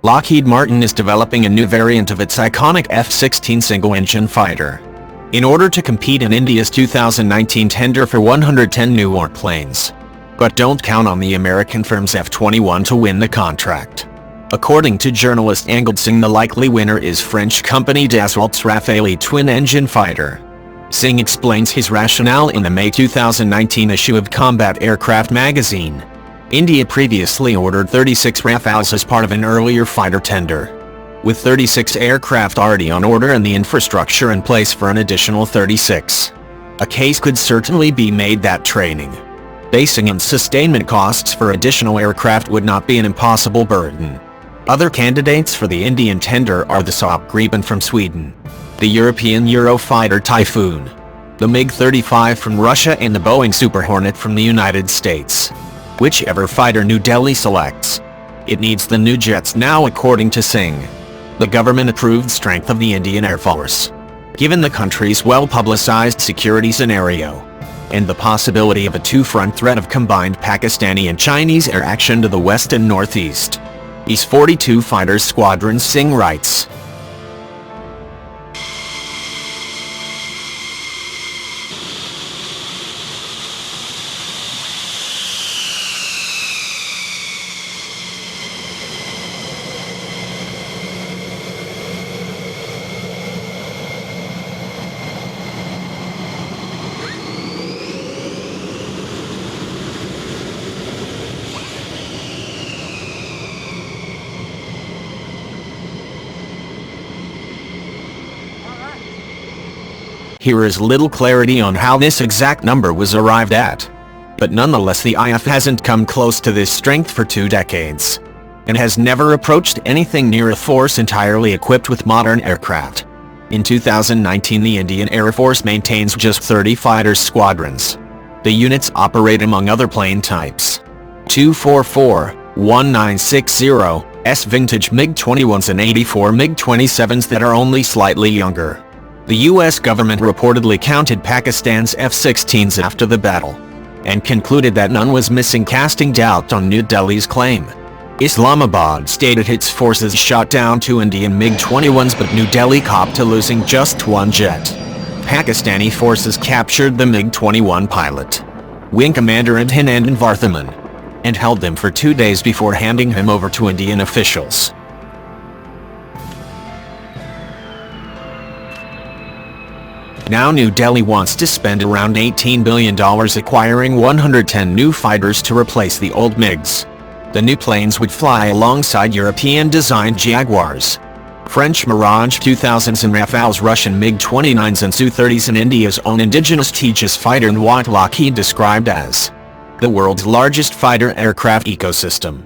Lockheed Martin is developing a new variant of its iconic F-16 single-engine fighter, in order to compete in India's 2019 tender for 110 new warplanes. But don't count on the American firm's F-21 to win the contract. According to journalist Angad Singh, the likely winner is French company Dassault's Rafale twin-engine fighter. Singh explains his rationale in the May 2019 issue of Combat Aircraft magazine. India previously ordered 36 Rafales as part of an earlier fighter tender, with 36 aircraft already on order and the infrastructure in place for an additional 36. A case could certainly be made that training, basing and sustainment costs for additional aircraft would not be an impossible burden. Other candidates for the Indian tender are the Saab Gripen from Sweden, the European Eurofighter Typhoon, the MiG-35 from Russia and the Boeing Super Hornet from the United States. Whichever fighter New Delhi selects, it needs the new jets now, according to Singh. The government-approved strength of the Indian Air Force, given the country's well-publicized security scenario, and the possibility of a two-front threat of combined Pakistani and Chinese air action to the west and northeast. These 42 fighter squadrons, Singh writes. Here is little clarity on how this exact number was arrived at. But nonetheless, the IF hasn't come close to this strength for 2 decades, and has never approached anything near a force entirely equipped with modern aircraft. In 2019, the Indian Air Force maintains just 30 fighter squadrons. The units operate among other plane types: 244-1960S vintage MiG-21s and 84 MiG-27s that are only slightly younger. The US government reportedly counted Pakistan's F-16s after the battle, and concluded that none was missing, casting doubt on New Delhi's claim. Islamabad stated its forces shot down 2 Indian MiG-21s, but New Delhi copped to losing just 1 jet. Pakistani forces captured the MiG-21 pilot, wing commander Angad Singh, and held him for 2 days before handing him over to Indian officials. Now New Delhi wants to spend around $18 billion acquiring 110 new fighters to replace the old MiGs. The new planes would fly alongside European-designed Jaguars, French Mirage 2000s and Rafales, Russian MiG-29s and Su-30s, and India's own indigenous Tejas fighter, and what Lockheed described as the world's largest fighter aircraft ecosystem.